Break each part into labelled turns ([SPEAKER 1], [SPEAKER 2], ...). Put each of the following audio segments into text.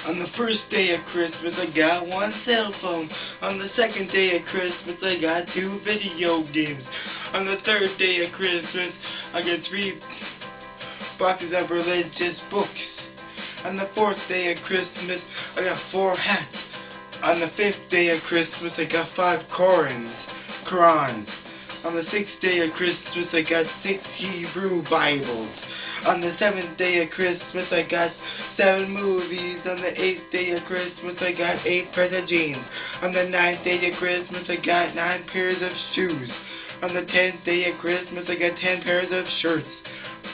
[SPEAKER 1] On the first day of Christmas, I got one cell phone. On the second day of Christmas, I got 2 video games. On the third day of Christmas, I got 3 boxes of religious books. On the fourth day of Christmas, I got 4 hats. On the fifth day of Christmas, I got 5 Qurans. On the sixth day of Christmas, I got 6 Hebrew Bibles. On the seventh day of Christmas, I got 7 movies. On the eighth day of Christmas, I got 8 pairs of jeans. On the ninth day of Christmas, I got 9 pairs of shoes. On the 10th day of Christmas, I got 10 pairs of shirts.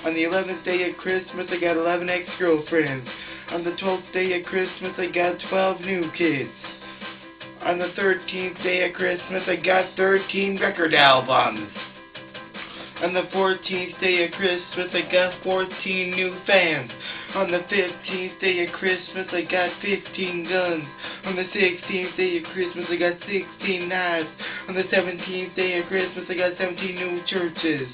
[SPEAKER 1] On the 11th day of Christmas, I got 11 ex-girlfriends. On the 12th day of Christmas, I got 12 new kids. On the 13th day of Christmas, I got 13 record albums. On the 14th day of Christmas, I got 14 new fans. On the 15th day of Christmas, I got 15 guns. On the 16th day of Christmas, I got 16 knives. On the 17th day of Christmas, I got 17 new churches.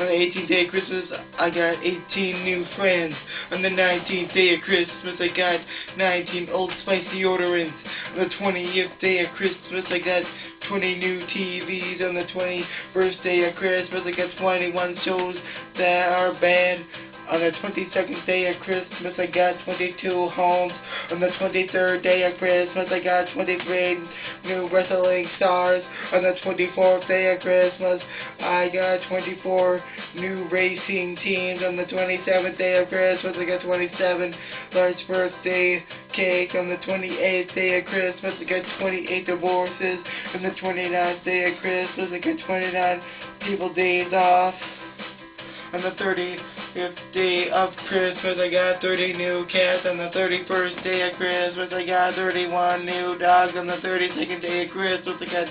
[SPEAKER 1] On the 18th day of Christmas, I got 18 new friends. On the 19th day of Christmas, I got 19 Old Spice deodorants. On the 20th day of Christmas, I got 20 new TVs. On the 21st day of Christmas, I got 21 shows that are bad. On the 22nd day of Christmas, I got 22 homes. On the 23rd day of Christmas, I got 23 new wrestling stars. On the 24th day of Christmas, I got 24 new racing teams. On the 27th day of Christmas, I got 27 large birthday cake. On the 28th day of Christmas, I got 28 divorces. On the 29th day of Christmas, I got 29 people days off. On the 30th day of Christmas, I got 30 new cats. On the 31st day of Christmas, I got 31 new dogs. On the 32nd day of Christmas, I got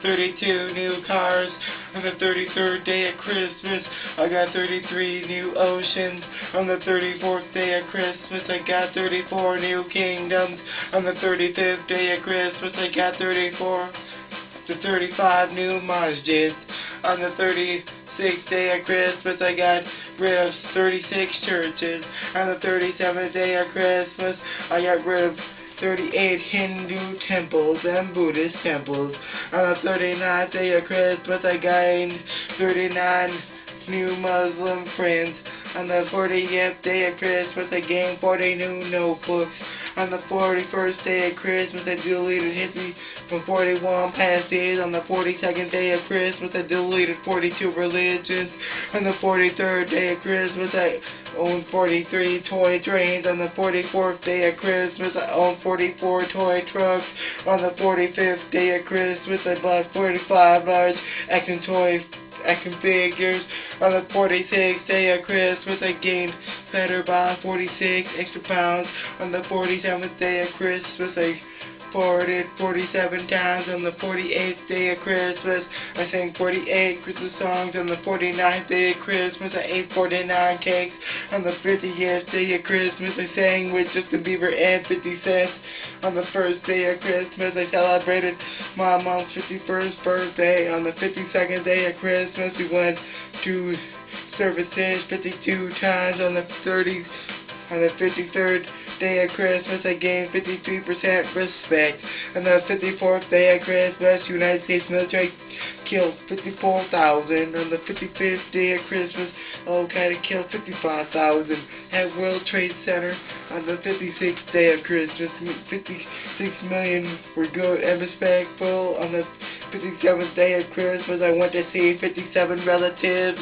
[SPEAKER 1] 32 new cars. On the 33rd day of Christmas, I got 33 new oceans. On the 34th day of Christmas, I got 34 new kingdoms. On the 35th day of Christmas, I got 34 to 35 new masjids. On the 36th day of Christmas, I got rid of 36 churches. On the 37th day of Christmas, I got rid of 38 Hindu temples and Buddhist temples. On the 39th day of Christmas, I gained 39 new Muslim friends. On the 40th day of Christmas, I gained 40 new notebooks. On the 41st day of Christmas, I deleted history from 41 past days. On the 42nd day of Christmas, I deleted 42 religions. On the 43rd day of Christmas, I owned 43 toy trains. On the 44th day of Christmas, I owned 44 toy trucks. On the 45th day of Christmas, I bought 45 large action figures. On the 46th day of Christmas, I gained fatter by 46 extra pounds. On the 47th day of Christmas, I farted 47 times. On the 48th day of Christmas, I sang 48 Christmas songs. On the 49th day of Christmas, I ate 49 cakes. On the 50th day of Christmas, I sang with Justin Bieber and 50 Cent. On the first day of Christmas, I celebrated my mom's 51st birthday. On the 52nd day of Christmas, we went to services 52 times. On the 53rd day of Christmas, I gained 53% respect. On the 54th day of Christmas, United States military killed 54,000. On the 55th day of Christmas, Al-Qaeda killed 55,000 at World Trade Center. On the 56th day of Christmas, 56 million were good and respectful. On the 57th day of Christmas, I went to see 57 relatives.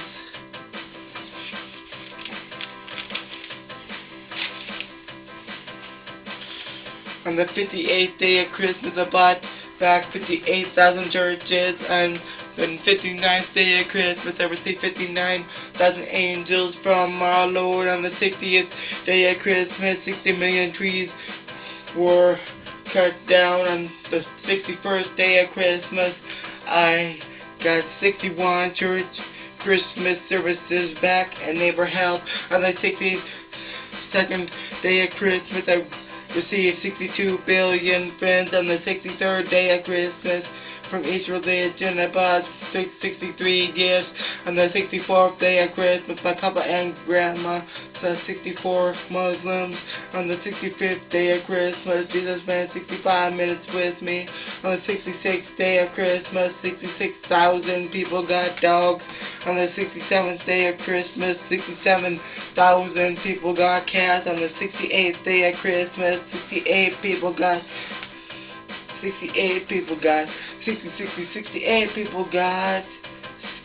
[SPEAKER 1] On the 58th day of Christmas, I bought back 58,000 churches. And on the 59th day of Christmas, I received 59,000 angels from our Lord. On the 60th day of Christmas, 60 million trees were cut down. On the 61st day of Christmas, I got 61 church Christmas services back, and they were held. On the 62nd day of Christmas, I received 62 billion friends. On the 63rd day of Christmas, from each religion. I bought 63 gifts. On the 64th day of Christmas, my papa and grandma saw 64 Muslims. On the 65th day of Christmas, Jesus spent 65 minutes with me. On the 66th day of Christmas, 66,000 people got dogs. On the 67th day of Christmas, 67,000 people got cats. On the 68th day of Christmas, 68 people got 68 people got 68 people got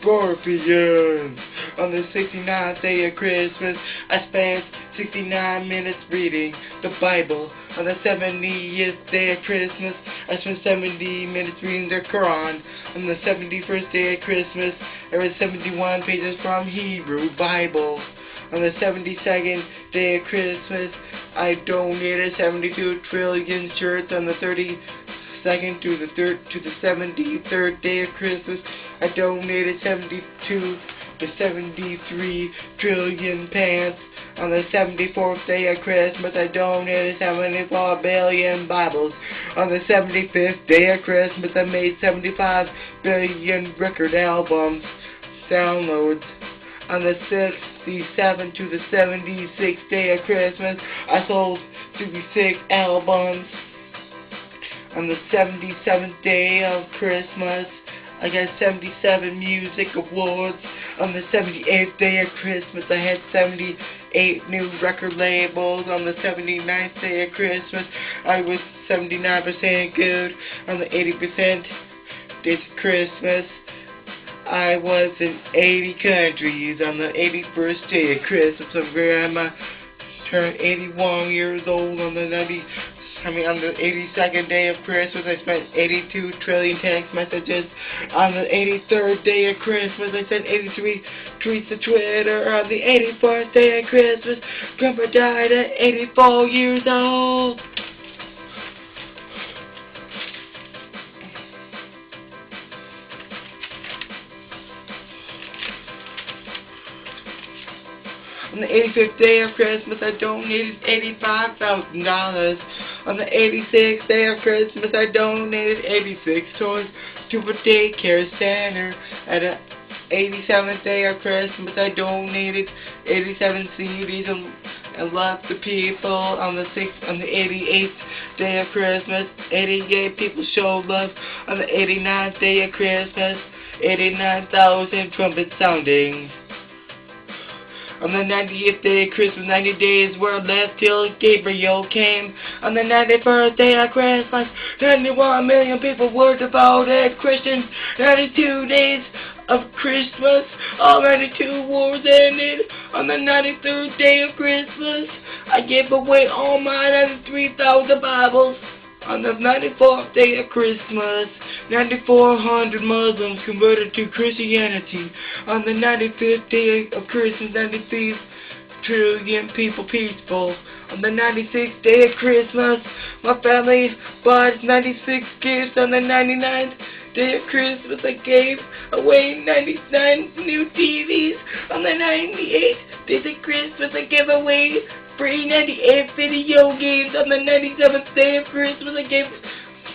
[SPEAKER 1] scorpions. On the 69th day of Christmas, I spent 69 minutes reading the Bible. On the 70th day of Christmas, I spent 70 minutes reading the Quran. On the 71st day of Christmas, I read 71 pages from Hebrew Bible. On the 72nd day of Christmas, I donated 72 trillion shirts. On the 32nd to the 73rd day of Christmas, I donated 72 to 73 trillion pants. On the 74th day of Christmas, I donated 74 billion Bibles. On the 75th day of Christmas, I made 75 billion record albums downloads. On the 67th to the 76th day of Christmas, I sold 66 albums. On the 77th day of Christmas, I got 77 music awards. On the 78th day of Christmas, I had 78 new record labels. On the 79th day of Christmas, I was 79% good. On the 80% day of Christmas, I was in 80 countries. On the 81st day of Christmas, my grandma turned 81 years old. On the 82nd day of Christmas, I spent 82 trillion text messages. On the 83rd day of Christmas, I sent 83 tweets to Twitter. On the 84th day of Christmas, Grandpa died at 84 years old. On the 85th day of Christmas, I donated $85,000. On the 86th day of Christmas, I donated 86 toys to a daycare center. At the 87th day of Christmas, I donated 87 CDs and loved the people. On the 88th day of Christmas, 88 people showed love. On the 89th day of Christmas, 89,000 trumpets sounding. On the 90th day of Christmas, 90 days were left till Gabriel came. On the 91st day of Christmas, 91 million people were devoted Christians. 92 days of Christmas, all 92 wars ended. On the 93rd day of Christmas, I gave away all my 93,000 Bibles. On the 94th day of Christmas, 9,400 Muslims converted to Christianity. On the 95th day of Christmas, 93 trillion people peaceful. On the 96th day of Christmas, my family bought 96 gifts. On the 99th day of Christmas, I gave away 99 new TVs. On the 98th day of Christmas, I gave away free 98 video games. On the 97th day of Christmas, I gave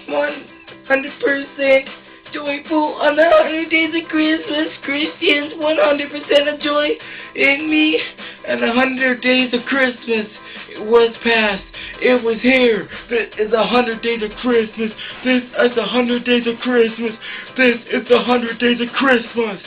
[SPEAKER 1] 100% joyful. On the 100 days of Christmas, Christians 100% of joy in me. And 100 days of Christmas, it was past. It was here. This is 100 days of Christmas. This is 100 days of Christmas. This is 100 days of Christmas.